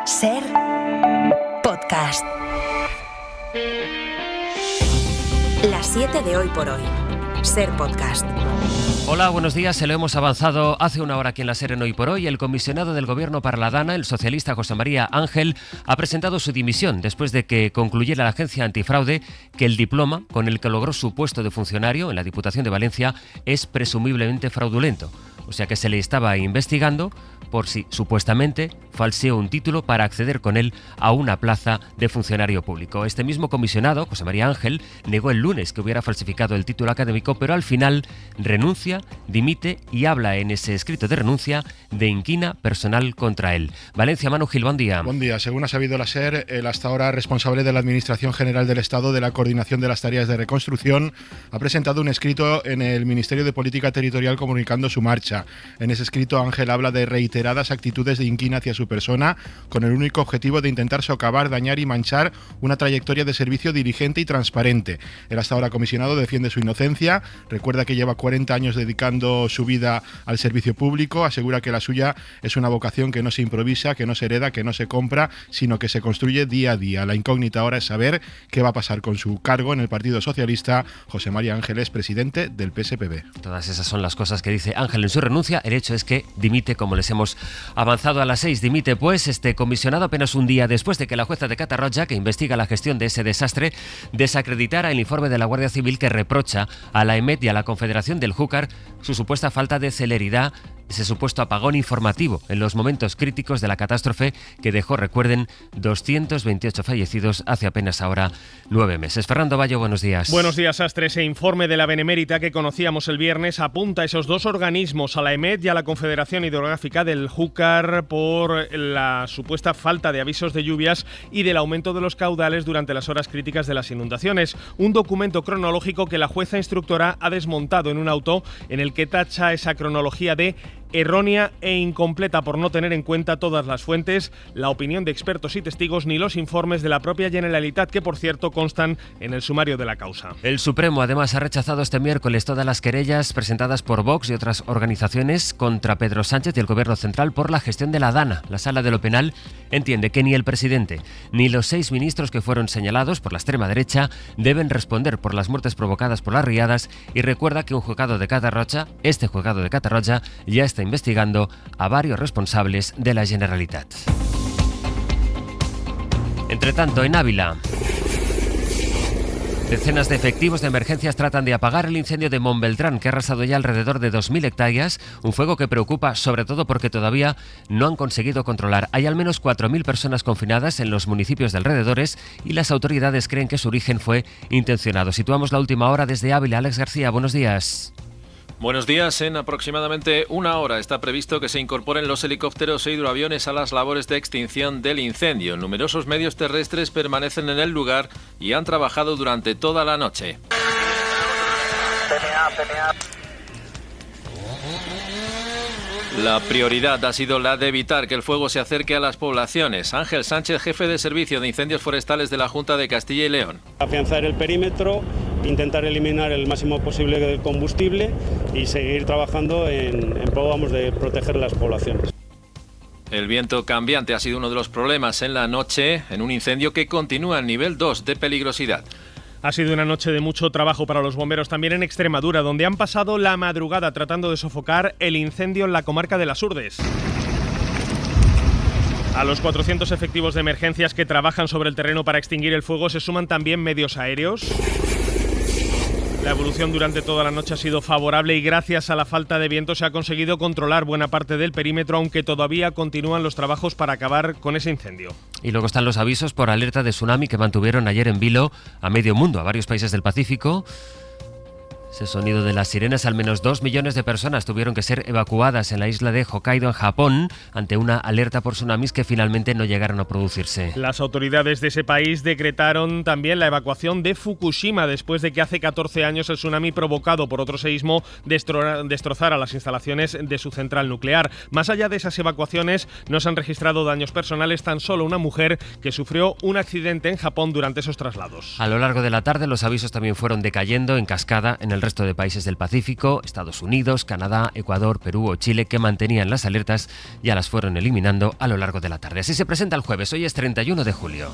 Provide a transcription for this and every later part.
Ser podcast. Las 7 de hoy por hoy. Ser podcast. Hola, buenos días. Se lo hemos avanzado hace una hora aquí en la SER en Hoy por Hoy. El comisionado del Gobierno para la Dana, el socialista José María Ángel, ha presentado su dimisión después de que concluyera la agencia antifraude que el diploma con el que logró su puesto de funcionario en la Diputación de Valencia es presumiblemente fraudulento. O sea que se le estaba investigando por si supuestamente falseó un título para acceder con él a una plaza de funcionario público. Este mismo comisionado, José María Ángel, negó el lunes que hubiera falsificado el título académico, pero al final renuncia, dimite y habla en ese escrito de renuncia de inquina personal contra él. Valencia, Manu Gil, buen día. Buen día. Según ha sabido la SER, el hasta ahora responsable de la Administración General del Estado de la coordinación de las tareas de reconstrucción ha presentado un escrito en el Ministerio de Política Territorial comunicando su marcha. En ese escrito, Ángel habla de reiteradas actitudes de inquina hacia su persona con el único objetivo de intentar socavar, dañar y manchar una trayectoria de servicio diligente y transparente. El hasta ahora comisionado defiende su inocencia, recuerda que lleva 40 años dedicando su vida al servicio público, asegura que la suya es una vocación que no se improvisa, que no se hereda, que no se compra, sino que se construye día a día. La incógnita ahora es saber qué va a pasar con su cargo en el Partido Socialista. José María Ángel es presidente del PSPB. Todas esas son las cosas que dice Ángel en su renuncia. El hecho es que dimite, como les hemos avanzado a las 6. Dimite pues este comisionado apenas un día después de que la jueza de Catarroja, que investiga la gestión de ese desastre, desacreditara el informe de la Guardia Civil que reprocha a la EMET y a la Confederación del Júcar su supuesta falta de celeridad, ese supuesto apagón informativo en los momentos críticos de la catástrofe que dejó, recuerden, 228 fallecidos hace apenas ahora 9 meses. Fernando Bayo, buenos días. Buenos días, Astre. Ese informe de la Benemérita que conocíamos el viernes apunta a esos dos organismos, a la EMET y a la Confederación Hidrográfica del Júcar, por la supuesta falta de avisos de lluvias y del aumento de los caudales durante las horas críticas de las inundaciones. Un documento cronológico que la jueza instructora ha desmontado en un auto en el que tacha esa cronología de errónea e incompleta por no tener en cuenta todas las fuentes, la opinión de expertos y testigos ni los informes de la propia Generalitat, que por cierto constan en el sumario de la causa. El Supremo además ha rechazado este miércoles todas las querellas presentadas por Vox y otras organizaciones contra Pedro Sánchez y el Gobierno Central por la gestión de la Dana. La Sala de lo Penal entiende que ni el presidente ni los 6 ministros que fueron señalados por la extrema derecha deben responder por las muertes provocadas por las riadas y recuerda que un juzgado de Catarroja, ya está investigando a varios responsables de la Generalitat. Entre tanto, en Ávila, decenas de efectivos de emergencias tratan de apagar el incendio de Montbeltrán, que ha arrasado ya alrededor de 2.000 hectáreas, un fuego que preocupa sobre todo porque todavía no han conseguido controlar. Hay al menos 4.000 personas confinadas en los municipios de alrededores y las autoridades creen que su origen fue intencionado. Situamos la última hora desde Ávila. Alex García, buenos días. Buenos días. En aproximadamente una hora está previsto que se incorporen los helicópteros e hidroaviones a las labores de extinción del incendio. Numerosos medios terrestres permanecen en el lugar y han trabajado durante toda la noche. La prioridad ha sido la de evitar que el fuego se acerque a las poblaciones. Ángel Sánchez, jefe de Servicio de Incendios Forestales de la Junta de Castilla y León. Afianzar el perímetro, intentar eliminar el máximo posible del combustible y seguir trabajando en pro, de proteger las poblaciones. El viento cambiante ha sido uno de los problemas en la noche, en un incendio que continúa en nivel 2 de peligrosidad. Ha sido una noche de mucho trabajo para los bomberos también en Extremadura, donde han pasado la madrugada tratando de sofocar el incendio en la comarca de Las Urdes. A los 400 efectivos de emergencias que trabajan sobre el terreno para extinguir el fuego se suman también medios aéreos. La evolución durante toda la noche ha sido favorable y gracias a la falta de viento se ha conseguido controlar buena parte del perímetro, aunque todavía continúan los trabajos para acabar con ese incendio. Y luego están los avisos por alerta de tsunami que mantuvieron ayer en vilo a medio mundo, a varios países del Pacífico. Ese sonido de las sirenas, al menos 2 millones de personas tuvieron que ser evacuadas en la isla de Hokkaido, en Japón, ante una alerta por tsunamis que finalmente no llegaron a producirse. Las autoridades de ese país decretaron también la evacuación de Fukushima después de que hace 14 años el tsunami provocado por otro seísmo destrozara las instalaciones de su central nuclear. Más allá de esas evacuaciones, no se han registrado daños personales, tan solo una mujer que sufrió un accidente en Japón durante esos traslados. A lo largo de la tarde los avisos también fueron decayendo en cascada en el resto de países del Pacífico, Estados Unidos, Canadá, Ecuador, Perú o Chile, que mantenían las alertas, ya las fueron eliminando a lo largo de la tarde. Así se presenta el jueves, hoy es 31 de julio.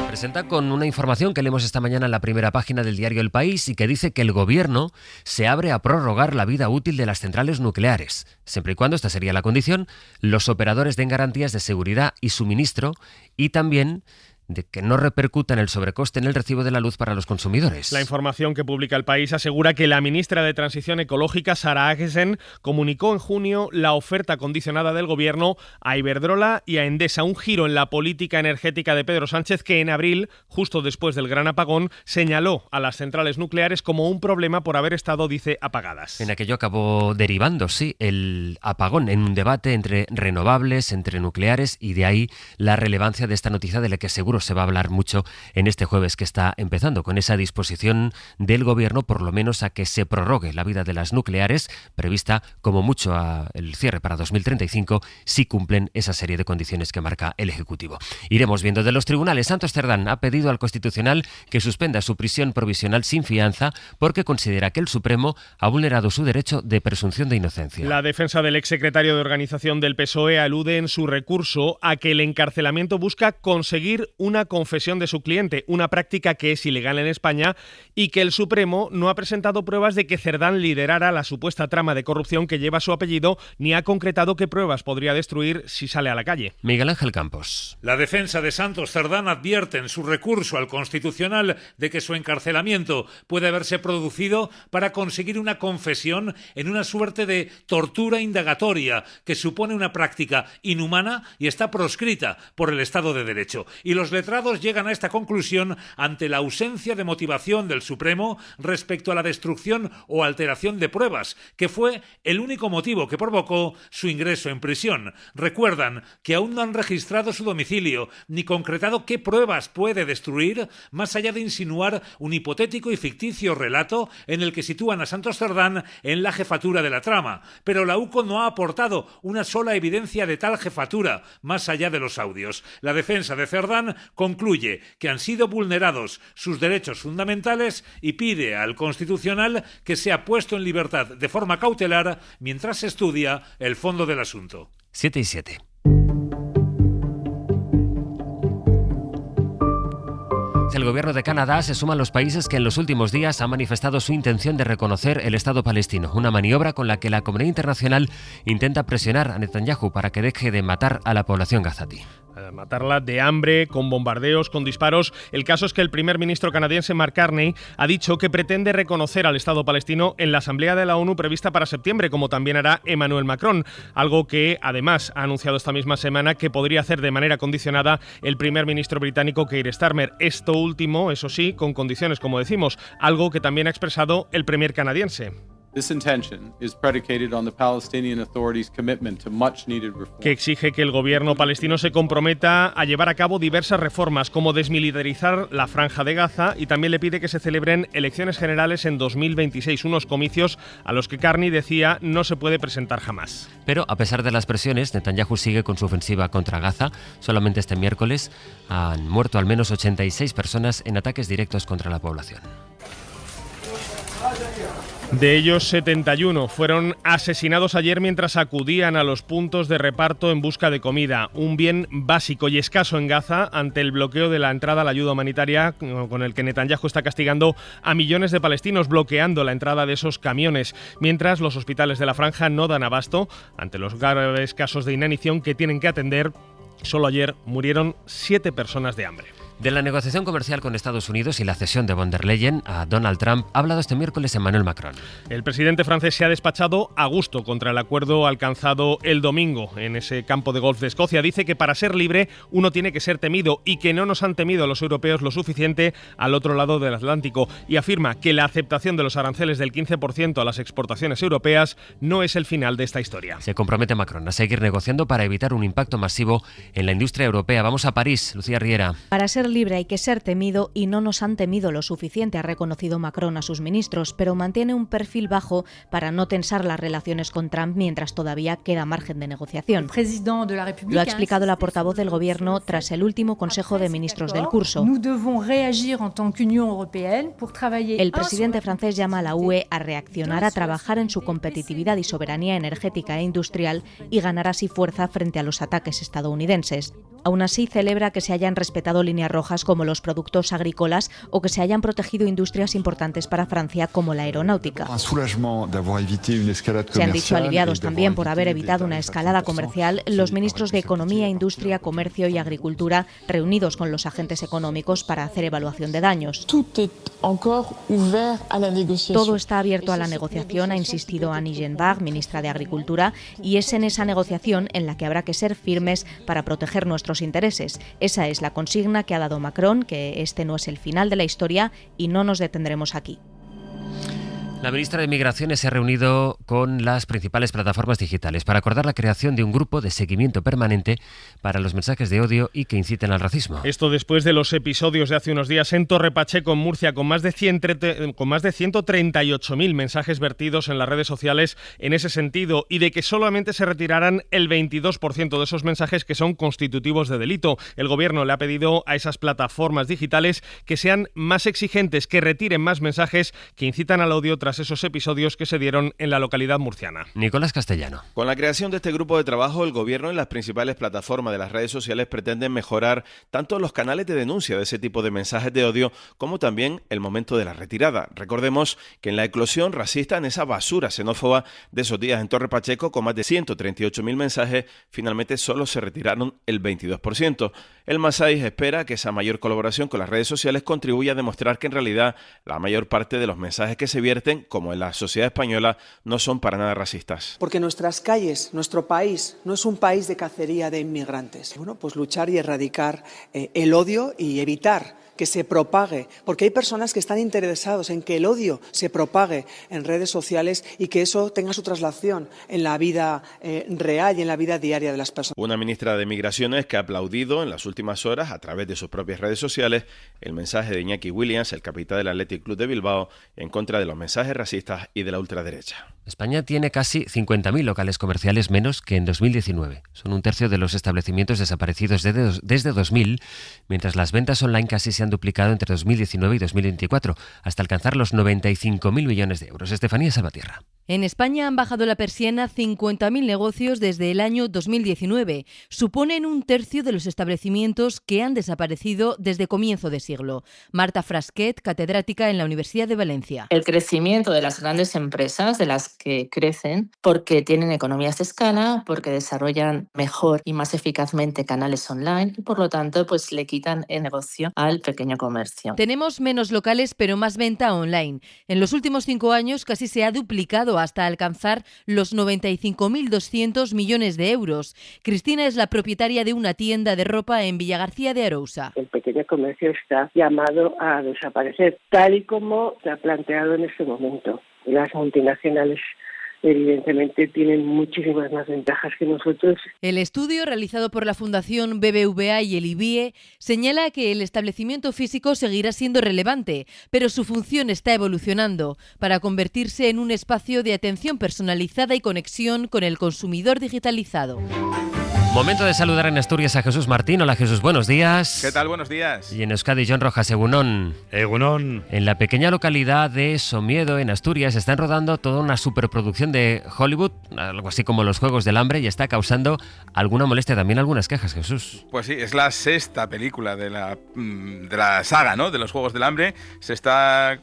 Presenta con una información que leemos esta mañana en la primera página del diario El País y que dice que el Gobierno se abre a prorrogar la vida útil de las centrales nucleares. Siempre y cuando, esta sería la condición, los operadores den garantías de seguridad y suministro y también de que no repercutan el sobrecoste en el recibo de la luz para los consumidores. La información que publica El País asegura que la ministra de Transición Ecológica, Sara Agesen, comunicó en junio la oferta condicionada del Gobierno a Iberdrola y a Endesa, un giro en la política energética de Pedro Sánchez que en abril, justo después del gran apagón, señaló a las centrales nucleares como un problema por haber estado, dice, apagadas. En aquello acabó derivando, sí, el apagón en un debate entre renovables, entre nucleares, y de ahí la relevancia de esta noticia de la que seguro se va a hablar mucho en este jueves que está empezando, con esa disposición del Gobierno por lo menos a que se prorrogue la vida de las nucleares, prevista como mucho el cierre para 2035, si cumplen esa serie de condiciones que marca el Ejecutivo. Iremos viendo. De los tribunales, Santos Cerdán ha pedido al Constitucional que suspenda su prisión provisional sin fianza porque considera que el Supremo ha vulnerado su derecho de presunción de inocencia. La defensa del exsecretario de Organización del PSOE alude en su recurso a que el encarcelamiento busca conseguir una confesión de su cliente, una práctica que es ilegal en España, y que el Supremo no ha presentado pruebas de que Cerdán liderara la supuesta trama de corrupción que lleva su apellido, ni ha concretado qué pruebas podría destruir si sale a la calle. Miguel Ángel Campos. La defensa de Santos Cerdán advierte en su recurso al Constitucional de que su encarcelamiento puede haberse producido para conseguir una confesión en una suerte de tortura indagatoria que supone una práctica inhumana y está proscrita por el Estado de Derecho. Y los letrados llegan a esta conclusión ante la ausencia de motivación del Supremo respecto a la destrucción o alteración de pruebas, que fue el único motivo que provocó su ingreso en prisión. Recuerdan que aún no han registrado su domicilio ni concretado qué pruebas puede destruir, más allá de insinuar un hipotético y ficticio relato en el que sitúan a Santos Cerdán en la jefatura de la trama. Pero la UCO no ha aportado una sola evidencia de tal jefatura, más allá de los audios. La defensa de Cerdán concluye que han sido vulnerados sus derechos fundamentales y pide al Constitucional que sea puesto en libertad de forma cautelar mientras se estudia el fondo del asunto. 7 y 7. El gobierno de Canadá se suma a los países que en los últimos días han manifestado su intención de reconocer el Estado palestino, una maniobra con la que la comunidad internacional intenta presionar a Netanyahu para que deje de matar a la población gazatí. Matarla de hambre, con bombardeos, con disparos. El caso es que el primer ministro canadiense Mark Carney ha dicho que pretende reconocer al Estado palestino en la Asamblea de la ONU prevista para septiembre, como también hará Emmanuel Macron, algo que además ha anunciado esta misma semana que podría hacer de manera condicionada el primer ministro británico Keir Starmer. Esto último, eso sí, con condiciones, como decimos, algo que también ha expresado el premier canadiense. This intention is predicated on the Palestinian Authority's commitment to much needed reform. Que exige que el gobierno palestino se comprometa a llevar a cabo diversas reformas, como desmilitarizar la Franja de Gaza, y también le pide que se celebren elecciones generales en 2026, unos comicios a los que Carney decía no se puede presentar jamás. Pero a pesar de las presiones, Netanyahu sigue con su ofensiva contra Gaza. Solamente este miércoles han muerto al menos 86 personas en ataques directos contra la población. De ellos, 71 fueron asesinados ayer mientras acudían a los puntos de reparto en busca de comida, un bien básico y escaso en Gaza ante el bloqueo de la entrada a la ayuda humanitaria con el que Netanyahu está castigando a millones de palestinos, bloqueando la entrada de esos camiones, mientras los hospitales de la Franja no dan abasto ante los graves casos de inanición que tienen que atender. Solo ayer murieron 7 personas de hambre. De la negociación comercial con Estados Unidos y la cesión de von der Leyen a Donald Trump ha hablado este miércoles Emmanuel Macron. El presidente francés se ha despachado a gusto contra el acuerdo alcanzado el domingo en ese campo de golf de Escocia. Dice que para ser libre uno tiene que ser temido y que no nos han temido los europeos lo suficiente al otro lado del Atlántico, y afirma que la aceptación de los aranceles del 15% a las exportaciones europeas no es el final de esta historia. Se compromete Macron a seguir negociando para evitar un impacto masivo en la industria europea. Vamos a París, Lucía Riera. Para ser ser libre hay que ser temido y no nos han temido lo suficiente, ha reconocido Macron a sus ministros, pero mantiene un perfil bajo para no tensar las relaciones con Trump mientras todavía queda margen de negociación. Lo ha explicado la portavoz del gobierno tras el último Consejo de Ministros del curso. El presidente francés llama a la UE a reaccionar, a trabajar en su competitividad y soberanía energética e industrial y ganar así fuerza frente a los ataques estadounidenses. Aún así, celebra que se hayan respetado líneas rojas como los productos agrícolas o que se hayan protegido industrias importantes para Francia como la aeronáutica. Se han dicho aliviados también por haber evitado una escalada comercial los ministros de Economía, Industria, Comercio y Agricultura reunidos con los agentes económicos para hacer evaluación de daños. Todo está abierto a la negociación, ha insistido Annie Genbach, ministra de Agricultura, y es en esa negociación en la que habrá que ser firmes para proteger nuestros intereses. Esa es la consigna que ha dado Macron, que este no es el final de la historia y no nos detendremos aquí. La ministra de Migraciones se ha reunido con las principales plataformas digitales para acordar la creación de un grupo de seguimiento permanente para los mensajes de odio y que inciten al racismo. Esto después de los episodios de hace unos días en Torre Pacheco, en Murcia, con más de 138.000 mensajes vertidos en las redes sociales en ese sentido, y de que solamente se retirarán el 22% de esos mensajes que son constitutivos de delito. El gobierno le ha pedido a esas plataformas digitales que sean más exigentes, que retiren más mensajes que incitan al odio tras esos episodios que se dieron en la localidad murciana. Nicolás Castellano. Con la creación de este grupo de trabajo, el gobierno y las principales plataformas de las redes sociales pretenden mejorar tanto los canales de denuncia de ese tipo de mensajes de odio como también el momento de la retirada. Recordemos que en la eclosión racista, en esa basura xenófoba de esos días en Torre Pacheco, con más de 138.000 mensajes, finalmente solo se retiraron el 22%. El Masái espera que esa mayor colaboración con las redes sociales contribuya a demostrar que en realidad la mayor parte de los mensajes que se vierten, como en la sociedad española, no son para nada racistas. Porque nuestras calles, nuestro país, no es un país de cacería de inmigrantes. Bueno, pues luchar y erradicar el odio y evitar que se propague, porque hay personas que están interesados en que el odio se propague en redes sociales y que eso tenga su traslación en la vida real y en la vida diaria de las personas. Una ministra de Migraciones que ha aplaudido en las últimas horas, a través de sus propias redes sociales, el mensaje de Iñaki Williams, el capitán del Athletic Club de Bilbao, en contra de los mensajes racistas y de la ultraderecha. España tiene casi 50.000 locales comerciales menos que en 2019. Son un tercio de los establecimientos desaparecidos desde 2000, mientras las ventas online casi se han duplicado entre 2019 y 2024, hasta alcanzar los 95.000 millones de euros. Estefanía Salvatierra. En España han bajado la persiana 50.000 negocios desde el año 2019. Suponen un tercio de los establecimientos que han desaparecido desde comienzo de siglo. Marta Frasquet, catedrática en la Universidad de Valencia. El crecimiento de las grandes empresas, de las que crecen porque tienen economías de escala, porque desarrollan mejor y más eficazmente canales online y por lo tanto pues le quitan el negocio al pequeño comercio. Tenemos menos locales pero más venta online. En los últimos 5 años casi se ha duplicado hasta alcanzar los 95.200 millones de euros. Cristina es la propietaria de una tienda de ropa en Villagarcía de Arousa. El pequeño comercio está llamado a desaparecer, tal y como se ha planteado en este momento. Las multinacionales evidentemente tienen muchísimas más ventajas que nosotros. El estudio realizado por la Fundación BBVA y el IBIE señala que el establecimiento físico seguirá siendo relevante, pero su función está evolucionando para convertirse en un espacio de atención personalizada y conexión con el consumidor digitalizado. Momento de saludar en Asturias a Jesús Martín. Hola Jesús, buenos días. ¿Qué tal? Buenos días. Y en Euskadi, John Rojas, Egunon. Egunon. En la pequeña localidad de Somiedo, en Asturias, están rodando toda una superproducción de Hollywood, algo así como los Juegos del Hambre, y está causando alguna molestia, también algunas quejas, Jesús. Pues sí, es la 6ª película de la saga, ¿no?, de los Juegos del Hambre. Se está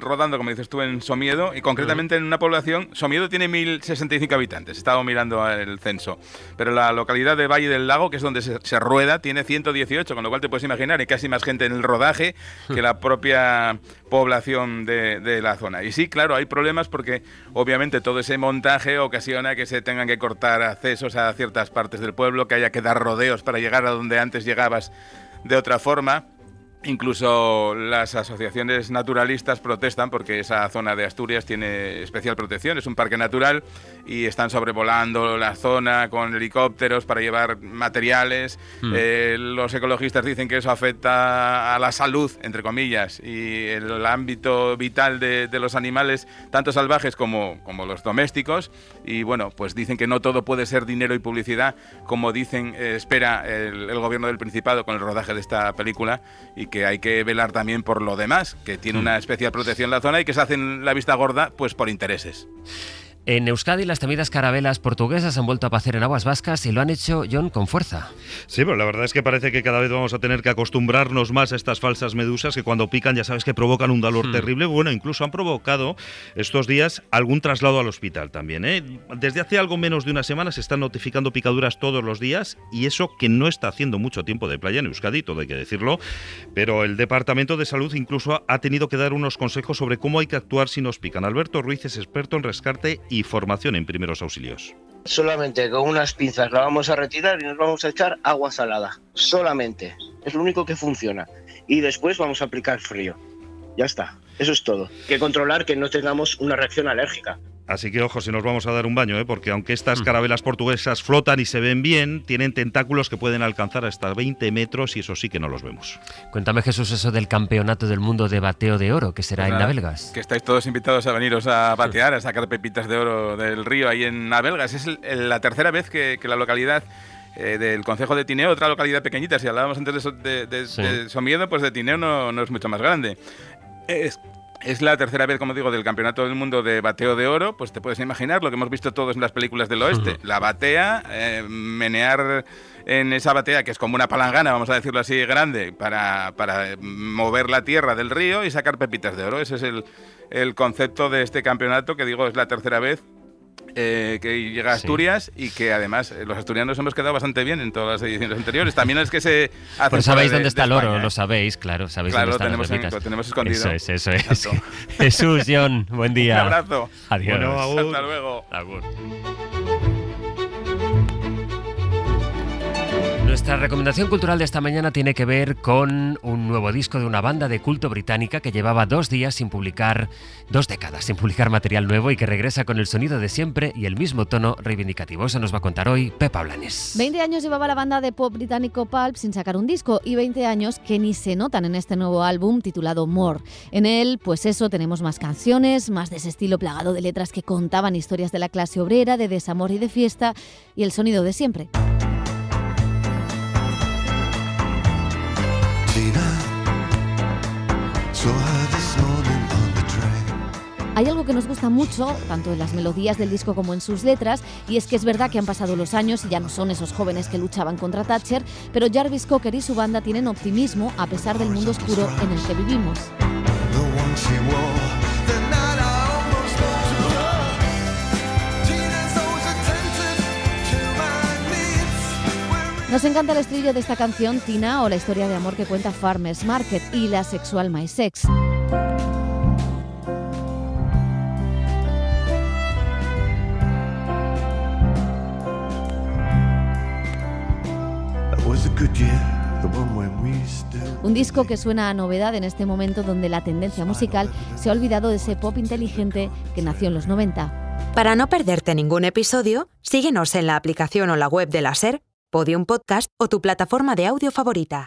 rodando, como dices tú, en Somiedo, y concretamente en una población. Somiedo tiene 1.065 habitantes, he estado mirando el censo, pero la localidad de Valle del Lago, que es donde se rueda, tiene 118, con lo cual te puedes imaginar, hay casi más gente en el rodaje que la propia población de la zona. Y sí, claro, hay problemas porque obviamente todo ese montaje ocasiona que se tengan que cortar accesos a ciertas partes del pueblo, que haya que dar rodeos para llegar a donde antes llegabas de otra forma. Incluso las asociaciones naturalistas protestan porque esa zona de Asturias tiene especial protección, es un parque natural y están sobrevolando la zona con helicópteros para llevar materiales. Los ecologistas dicen que eso afecta a la salud, entre comillas, y el ámbito vital de los animales, tanto salvajes como los domésticos. Y bueno, pues dicen que no todo puede ser dinero y publicidad, como dicen, espera el gobierno del Principado con el rodaje de esta película, y que hay que velar también por lo demás, que tiene una especial protección la zona y que se hacen la vista gorda pues por intereses. En Euskadi las temidas carabelas portuguesas han vuelto a aparecer en aguas vascas y lo han hecho, John, con fuerza. Sí, pero la verdad es que parece que cada vez vamos a tener que acostumbrarnos más a estas falsas medusas que cuando pican ya sabes que provocan un dolor terrible. Bueno, incluso han provocado estos días algún traslado al hospital también, ¿eh? Desde hace algo menos de una semana se están notificando picaduras todos los días y eso que no está haciendo mucho tiempo de playa en Euskadi, todo hay que decirlo, pero el Departamento de Salud incluso ha tenido que dar unos consejos sobre cómo hay que actuar si nos pican. Alberto Ruiz es experto en rescate y formación en primeros auxilios. Solamente con unas pinzas la vamos a retirar y nos vamos a echar agua salada. Solamente. Es lo único que funciona. Y después vamos a aplicar frío. Ya está. Eso es todo. Hay que controlar que no tengamos una reacción alérgica. Así que ojo si nos vamos a dar un baño, porque aunque estas carabelas portuguesas flotan y se ven bien, tienen tentáculos que pueden alcanzar hasta 20 metros y eso sí que no los vemos. Cuéntame, Jesús, eso del Campeonato del Mundo de Bateo de Oro, que será en Navelgas. Que estáis todos invitados a veniros a batear, a sacar pepitas de oro del río ahí en Navelgas. Es la tercera vez que la localidad del concejo de Tineo, otra localidad pequeñita, si hablábamos antes de Somiedo, pues de Tineo no es mucho más grande. Es la tercera vez, como digo, del Campeonato del Mundo de Bateo de Oro. Pues te puedes imaginar lo que hemos visto todos en las películas del oeste. La batea, menear en esa batea, que es como una palangana, vamos a decirlo así, grande, para mover la tierra del río y sacar pepitas de oro. Ese es el concepto de este campeonato, que digo, es la tercera vez que llega a Asturias y que además los asturianos hemos quedado bastante bien en todas las ediciones anteriores. También es que se hace. Pero sabéis dónde está el oro, lo sabéis, claro. Sabéis dónde están las pepitas. Lo tenemos escondido. Eso es. Jesús, John, buen día. Un abrazo. Adiós. Bueno, hasta luego. Agur. Nuestra recomendación cultural de esta mañana tiene que ver con un nuevo disco de una banda de culto británica que llevaba 2 décadas sin publicar material nuevo y que regresa con el sonido de siempre y el mismo tono reivindicativo. Eso nos va a contar hoy Pepa Blanes. 20 años llevaba la banda de pop británico Pulp sin sacar un disco y 20 años que ni se notan en este nuevo álbum titulado More. En él, pues eso, tenemos más canciones, más de ese estilo plagado de letras que contaban historias de la clase obrera, de desamor y de fiesta y el sonido de siempre. Hay algo que nos gusta mucho, tanto en las melodías del disco como en sus letras, y es que es verdad que han pasado los años y ya no son esos jóvenes que luchaban contra Thatcher, pero Jarvis Cocker y su banda tienen optimismo a pesar del mundo oscuro en el que vivimos. Nos encanta el estribillo de esta canción, Tina, o la historia de amor que cuenta Farmer's Market y la sexual My Sex. Un disco que suena a novedad en este momento donde la tendencia musical se ha olvidado de ese pop inteligente que nació en los 90. Para no perderte ningún episodio, síguenos en la aplicación o la web de la SER, Podium Podcast o tu plataforma de audio favorita.